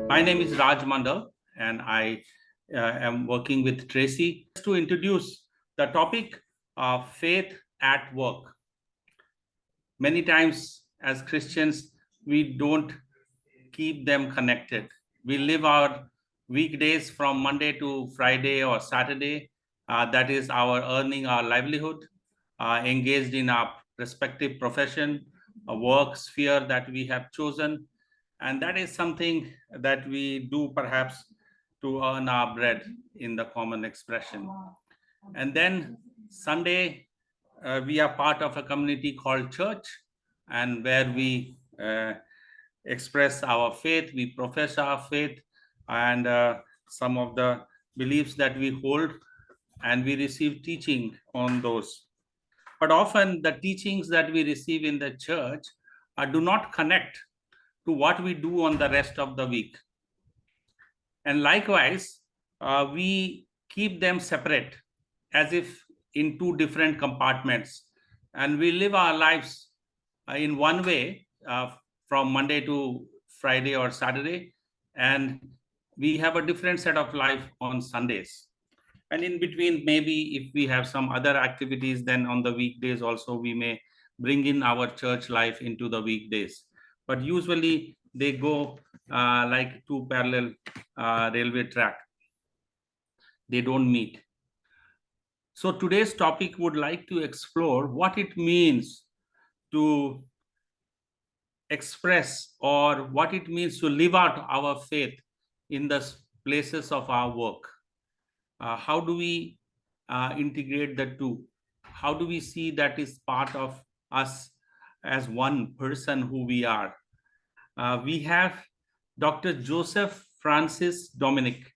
My name is Raaj Mondol, and I am working with TRACI to introduce the topic of faith at work. Many times, as Christians, we don't keep them connected. We live our weekdays from Monday to Friday or Saturday. That is our earning our livelihood, engaged in our respective profession, a work sphere that we have chosen. And that is something that we do perhaps to earn our bread in the common expression. And then Sunday, we are part of a community called church, and where we express our faith, we profess our faith, and some of the beliefs that we hold, and we receive teaching on those. But often the teachings that we receive in the church do not connect to what we do on the rest of the week. And likewise, we keep them separate as if in two different compartments. And we live our lives in one way from Monday to Friday or Saturday. And we have a different set of life on Sundays. And in between, maybe if we have some other activities, then on the weekdays also, we may bring in our church life into the weekdays. But usually they go like two parallel railway track. They don't meet. So today's topic would like to explore what it means to express or what it means to live out our faith in the places of our work. How do we integrate the two? How do we see that is part of us as one person who we are? We have Dr. Joseph Francis Dominic.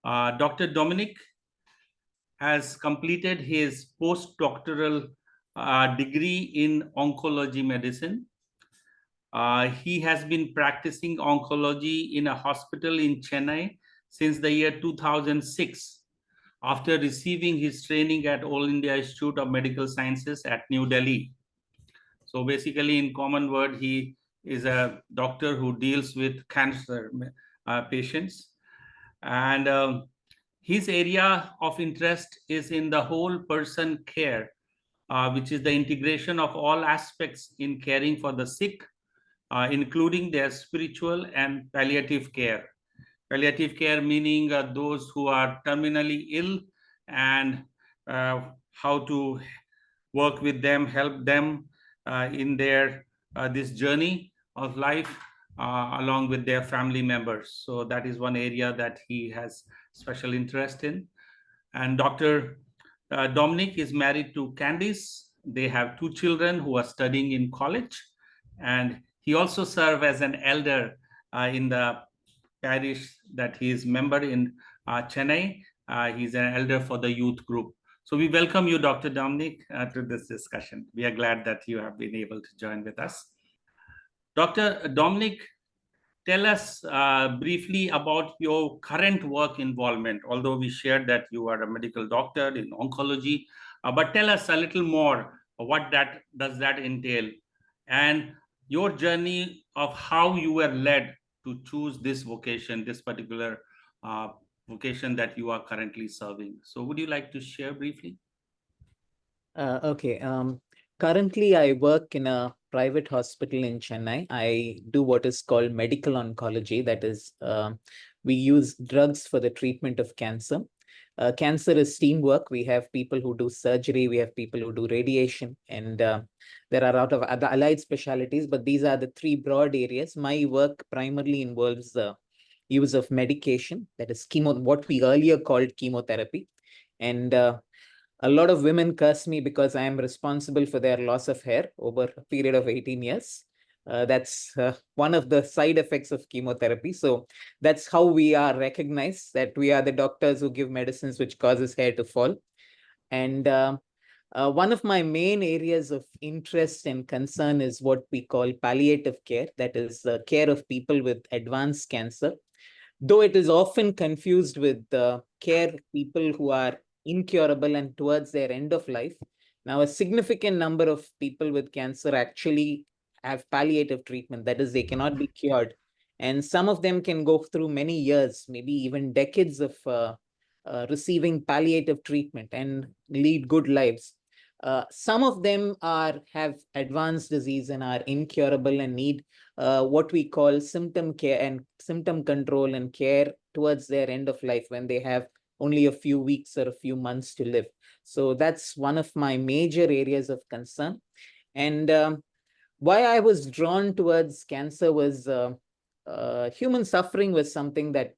Dr. Dominic has completed his postdoctoral degree in oncology medicine. He has been practicing oncology in a hospital in Chennai since the year 2006, after receiving his training at All India Institute of Medical Sciences at New Delhi. So basically, in common word, he is a doctor who deals with cancer patients. And his area of interest is in the whole person care, which is the integration of all aspects in caring for the sick, including their spiritual and palliative care. Palliative care meaning those who are terminally ill, and how to work with them, help them in their this journey of life along with their family members. So that is one area that he has special interest in. And Dr. Dominic is married to Candice. They have two children who are studying in college, and he also serves as an elder in the parish that he is member in Chennai. He's an elder for the youth group. So we welcome you, Dr. Dominic, to this discussion. We are glad that you have been able to join with us. Dr. Dominic, tell us briefly about your current work involvement, although we shared that you are a medical doctor in oncology, but tell us a little more, what does that entail, and your journey of how you were led to choose this vocation, this particular vocation that you are currently serving. So would you like to share briefly? Okay. Currently, I work in a private hospital in Chennai. I do what is called medical oncology. That is, we use drugs for the treatment of cancer. Cancer is teamwork. We have people who do surgery. We have people who do radiation. And there are a lot of other allied specialties, but these are the three broad areas. My work primarily involves the use of medication, that is what we earlier called chemotherapy. And a lot of women curse me because I am responsible for their loss of hair over a period of 18 years. That's one of the side effects of chemotherapy. So that's how we are recognized, that we are the doctors who give medicines which causes hair to fall. And one of my main areas of interest and concern is what we call palliative care. That is the care of people with advanced cancer. Though it is often confused with care people who are incurable and towards their end of life. Now, a significant number of people with cancer actually have palliative treatment. That is, they cannot be cured. And some of them can go through many years, maybe even decades of receiving palliative treatment and lead good lives. Some of them have advanced disease and are incurable and need what we call symptom care and symptom control and care towards their end of life, when they have only a few weeks or a few months to live. So that's one of my major areas of concern. And why I was drawn towards cancer was human suffering was something that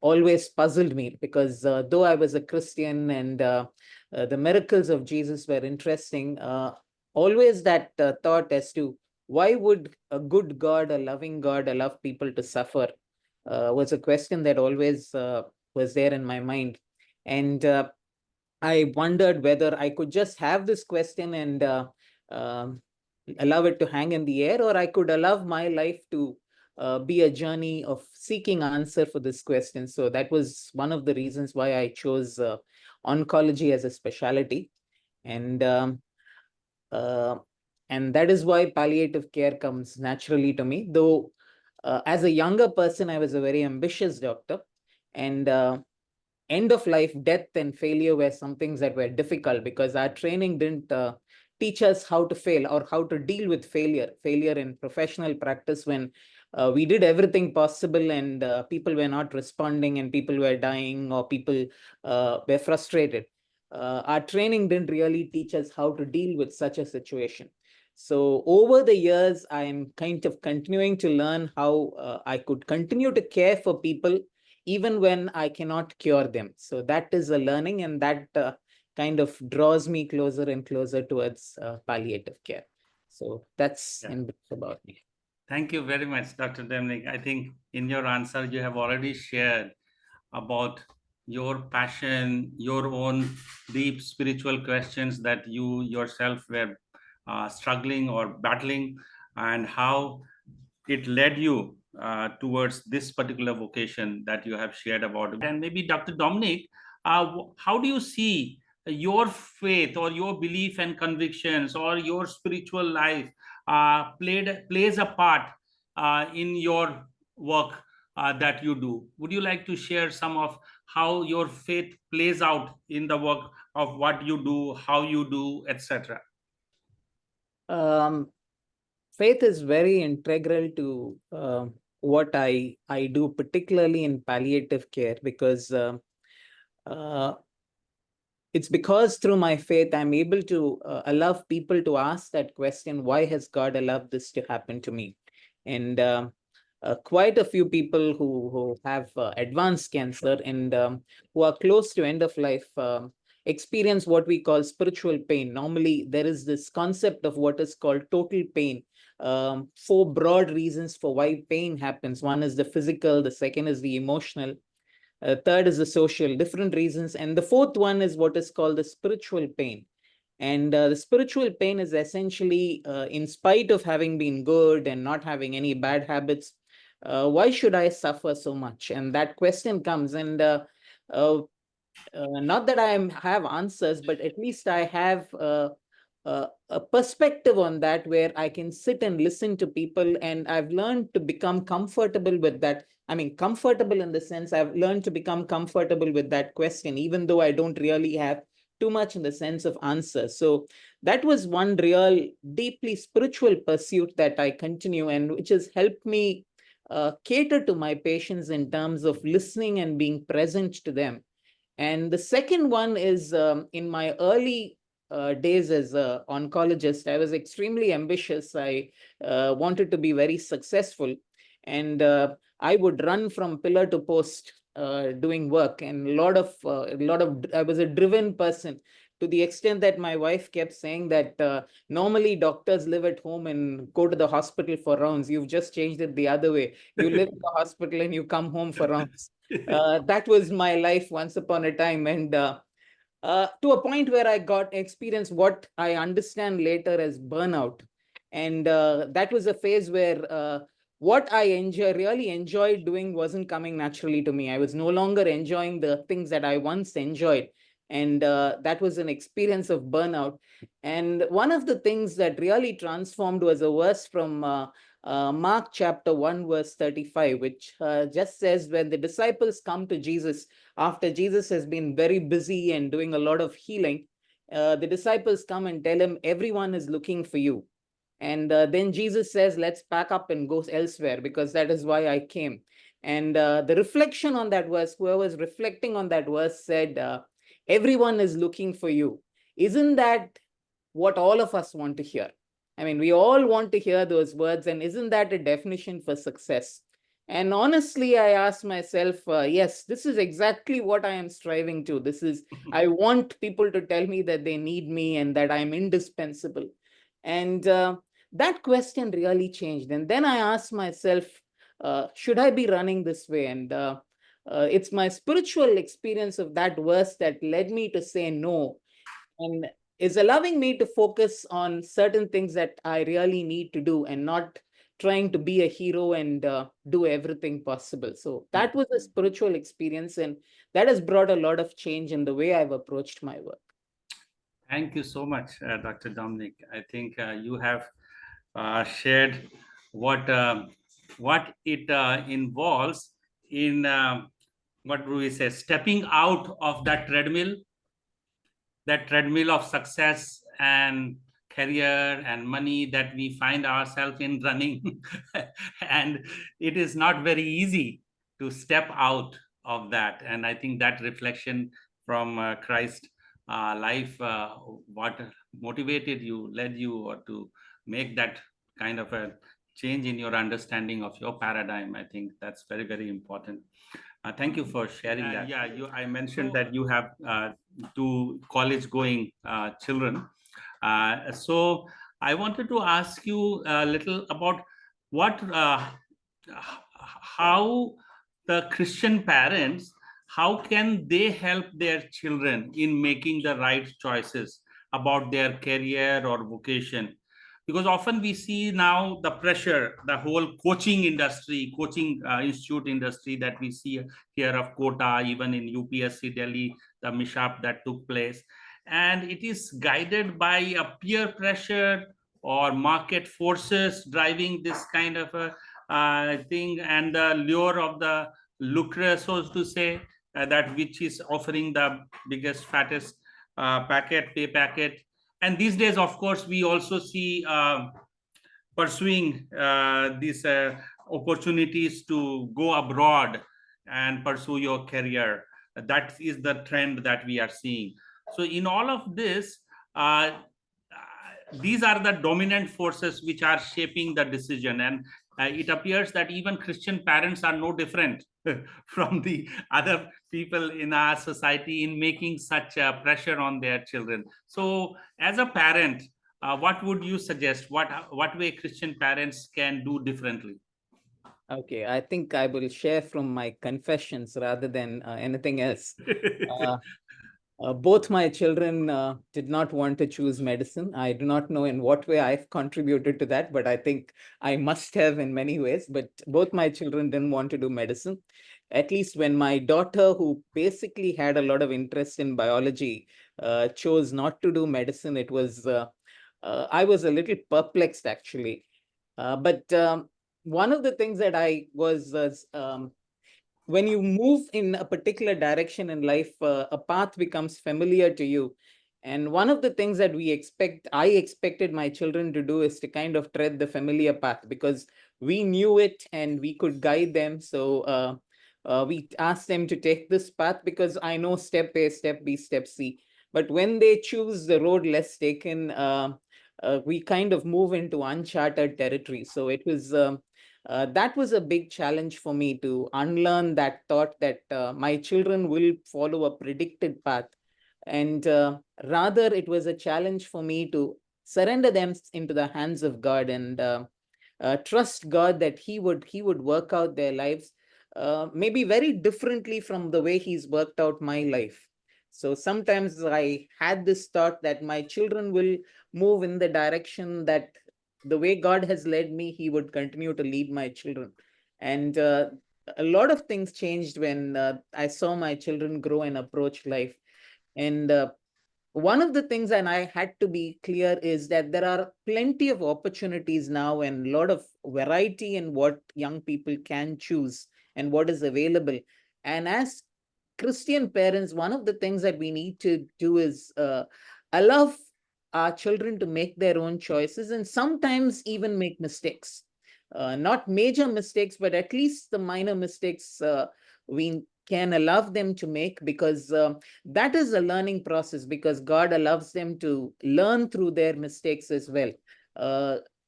always puzzled me, because though I was a Christian and the miracles of Jesus were interesting, always that thought as to why would a good God, a loving God, allow people to suffer was a question that always was there in my mind. And I wondered whether I could just have this question and um, allow it to hang in the air, or I could allow my life to be a journey of seeking answer for this question. So that was one of the reasons why I chose oncology as a specialty. And uh, and that is why palliative care comes naturally to me. Though as a younger person, I was a very ambitious doctor, and end of life, death and failure were some things that were difficult, because our training didn't teach us how to fail or how to deal with failure in professional practice, when we did everything possible and people were not responding and people were dying or people were frustrated. Our training didn't really teach us how to deal with such a situation. So over the years, I'm kind of continuing to learn how I could continue to care for people even when I cannot cure them. So that is a learning, and that kind of draws me closer and closer towards palliative care. So that's in brief about me. Thank you very much, Dr. Dominic. I think in your answer, you have already shared about your passion, your own deep spiritual questions that you yourself were struggling or battling, and how it led you towards this particular vocation that you have shared about. And maybe Dr. Dominic, how do you see your faith or your belief and convictions or your spiritual life plays a part in your work that you do? Would you like to share some of how your faith plays out in the work of what you do, how you do, etc.? Faith is very integral to what I do, particularly in palliative care, because uh, it's because through my faith, I'm able to allow people to ask that question, why has God allowed this to happen to me? And quite a few people who have advanced cancer and who are close to end of life experience what we call spiritual pain. Normally, there is this concept of what is called total pain. Four broad reasons for why pain happens. One is the physical, the second is the emotional, third is the social, different reasons. And the fourth one is what is called the spiritual pain. And the spiritual pain is essentially, in spite of having been good and not having any bad habits, why should I suffer so much? And that question comes. And uh, not that have answers, but at least I have a perspective on that, where I can sit and listen to people. And I've learned to become comfortable with that. I mean, comfortable in the sense I've learned to become comfortable with that question, even though I don't really have too much in the sense of answers. So that was one real deeply spiritual pursuit that I continue, and which has helped me cater to my patients in terms of listening and being present to them. And the second one is, in my early days as an oncologist, I was extremely ambitious. I wanted to be very successful. And I would run from pillar to post doing work. And I was a driven person, to the extent that my wife kept saying that normally doctors live at home and go to the hospital for rounds. You've just changed it the other way. You live in the hospital and you come home for rounds. That was my life once upon a time. And to a point where I got experience what I understand later as burnout. And that was a phase where what I really enjoyed doing wasn't coming naturally to me. I was no longer enjoying the things that I once enjoyed. And that was an experience of burnout. And one of the things that really transformed was a verse from Mark chapter 1, verse 35, which just says when the disciples come to Jesus, after Jesus has been very busy and doing a lot of healing, the disciples come and tell him, everyone is looking for you. And then Jesus says, let's pack up and go elsewhere because that is why I came. And the reflection on that verse, whoever was reflecting on that verse said, everyone is looking for you. Isn't that what all of us want to hear? I mean, we all want to hear those words. And isn't that a definition for success? And honestly, I asked myself, yes, this is exactly what I am striving to. I want people to tell me that they need me and that I'm indispensable. And that question really changed. And then I asked myself, should I be running this way? And it's my spiritual experience of that verse that led me to say no, and is allowing me to focus on certain things that I really need to do and not trying to be a hero and do everything possible. So that was a spiritual experience, and that has brought a lot of change in the way I've approached my work. Thank you so much, Dr. Dominic. I think you have shared what it involves in what do we say, stepping out of that treadmill of success and career and money that we find ourselves in running. And it is not very easy to step out of that. And I think that reflection from Christ life, what motivated you, led you, or to make that kind of a change in your understanding of your paradigm. I think that's very, very important. Thank you for sharing that. Yeah, I mentioned that you have two college-going children. So I wanted to ask you a little about what, how the Christian parents, how can they help their children in making the right choices about their career or vocation? Because often we see now the pressure, the whole coaching industry, coaching institute industry that we see here of quota, even in UPSC Delhi, the mishap that took place. And it is guided by a peer pressure or market forces driving this kind of a thing, and the lure of the lucre, so to say, that which is offering the biggest, fattest pay packet. And these days, of course, we also see pursuing these opportunities to go abroad and pursue your career. That is the trend that we are seeing. So in all of this, these are the dominant forces which are shaping the decision. And it appears that even Christian parents are no different from the other people in our society in making such pressure on their children. So as a parent, what would you suggest? What way Christian parents can do differently? Okay, I think I will share from my confessions rather than anything else. Both my children did not want to choose medicine. I do not know in what way I've contributed to that, but I think I must have in many ways. But both my children didn't want to do medicine. At least when my daughter, who basically had a lot of interest in biology, chose not to do medicine, it was I was a little perplexed actually. But one of the things that I was when you move in a particular direction in life, a path becomes familiar to you. And one of the things that I expected my children to do is to kind of tread the familiar path because we knew it and we could guide them. So we asked them to take this path because I know step A, step B, step C. But when they choose the road less taken, we kind of move into uncharted territory. So it was that was a big challenge for me to unlearn that thought that my children will follow a predicted path. And rather, it was a challenge for me to surrender them into the hands of God and trust God that He would work out their lives, maybe very differently from the way He's worked out my life. So sometimes I had this thought that my children will move in the direction that the way God has led me, He would continue to lead my children. And a lot of things changed when I saw my children grow and approach life. And one of the things, and I had to be clear, is that there are plenty of opportunities now and a lot of variety in what young people can choose and what is available. And as Christian parents, one of the things that we need to do is allow our children to make their own choices and sometimes even make mistakes. Not major mistakes, but at least the minor mistakes we can allow them to make, because that is a learning process, because God allows them to learn through their mistakes as well,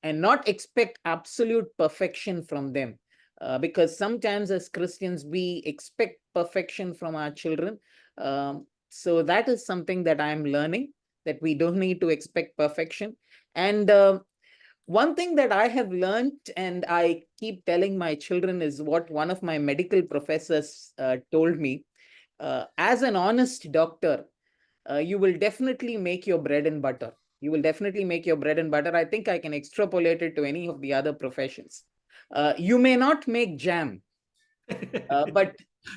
and not expect absolute perfection from them. Because sometimes as Christians, we expect perfection from our children. So that is something that I'm learning, that we don't need to expect perfection. And one thing that I have learned, and I keep telling my children, is what one of my medical professors told me. As an honest doctor, you will definitely make your bread and butter. You will definitely make your bread and butter. I think I can extrapolate it to any of the other professions. You may not make jam, but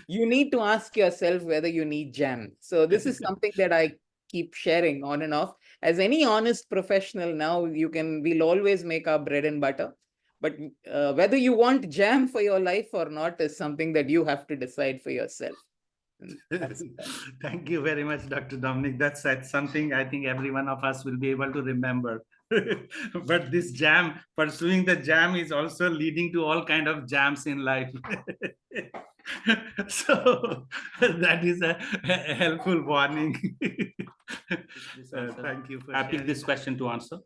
you need to ask yourself whether you need jam. So this is something that I keep sharing on and off. As any honest professional now, we'll always make our bread and butter. But whether you want jam for your life or not is something that you have to decide for yourself. Thank you very much, Dr. Dominic. That's something I think every one of us will be able to remember. But this jam, pursuing the jam, is also leading to all kind of jams in life. So that is a helpful warning. Thank you for I pick this question to answer.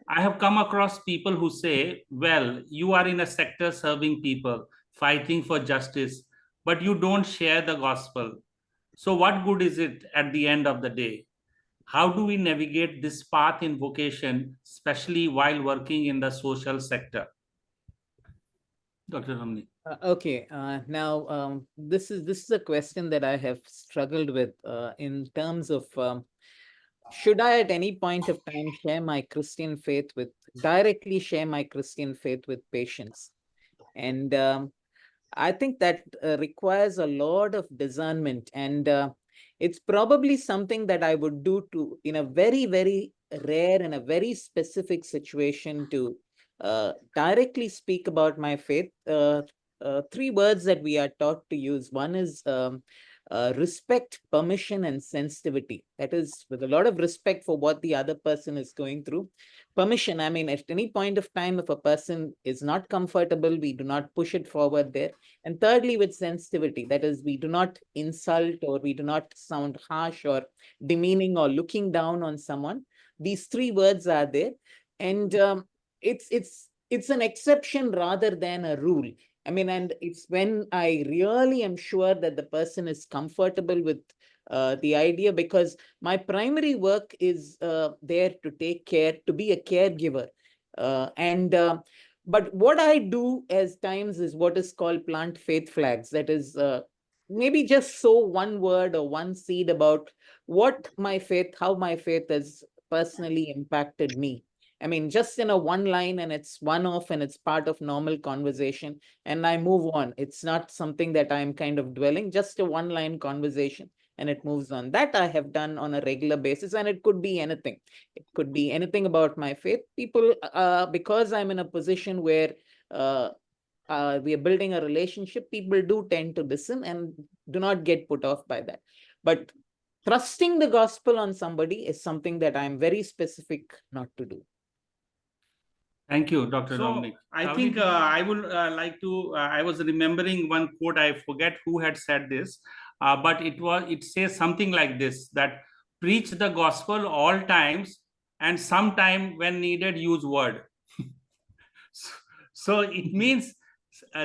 I have come across people who say, well, you are in a sector serving people, fighting for justice, but you don't share the gospel. So, what good is it at the end of the day? How do we navigate this path in vocation, especially while working in the social sector? Dr. Ramni. Okay, now this is a question that I have struggled with in terms of should I at any point of time directly share my Christian faith with patients? And I think that requires a lot of discernment, and it's probably something that I would do in a very, very rare and a very specific situation to directly speak about my faith. Three words that we are taught to use. One is respect, permission, and sensitivity. That is, with a lot of respect for what the other person is going through. Permission, I mean, at any point of time, if a person is not comfortable, we do not push it forward there. And thirdly, with sensitivity, that is, we do not insult or we do not sound harsh or demeaning or looking down on someone. These three words are there. And it's an exception rather than a rule. I mean, and it's when I really am sure that the person is comfortable with the idea, because my primary work is there to take care, to be a caregiver. But what I do as times is what is called plant faith flags. That is maybe just sow one word or one seed about how my faith has personally impacted me. I mean, just in a one line, and it's one off and it's part of normal conversation, and I move on. It's not something that I'm kind of dwelling, just a one line conversation and it moves on. That I have done on a regular basis, and it could be anything. It could be anything about my faith. People, because I'm in a position where we are building a relationship, people do tend to listen and do not get put off by that. But trusting the gospel on somebody is something that I'm very specific not to do. Thank you, Dr. Dominic. I think I would like to, I was remembering one quote, I forget who had said this, but it says something like this, that preach the gospel all times and sometime when needed, use word. So it means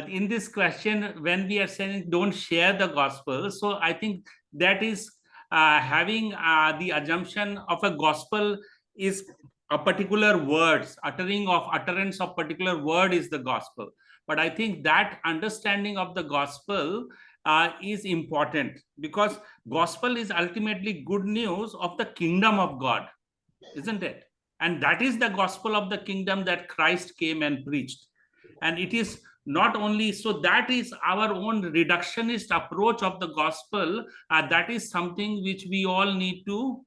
in this question, when we are saying don't share the gospel, so I think that is having the assumption of a gospel is a particular words, utterance of particular word is the gospel. But I think that understanding of the gospel is important, because gospel is ultimately good news of the kingdom of God, isn't it? And that is the gospel of the kingdom that Christ came and preached. And it is not only so, that is our own reductionist approach of the gospel. That is something which we all need to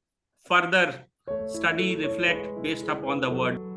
further study, reflect based upon the word.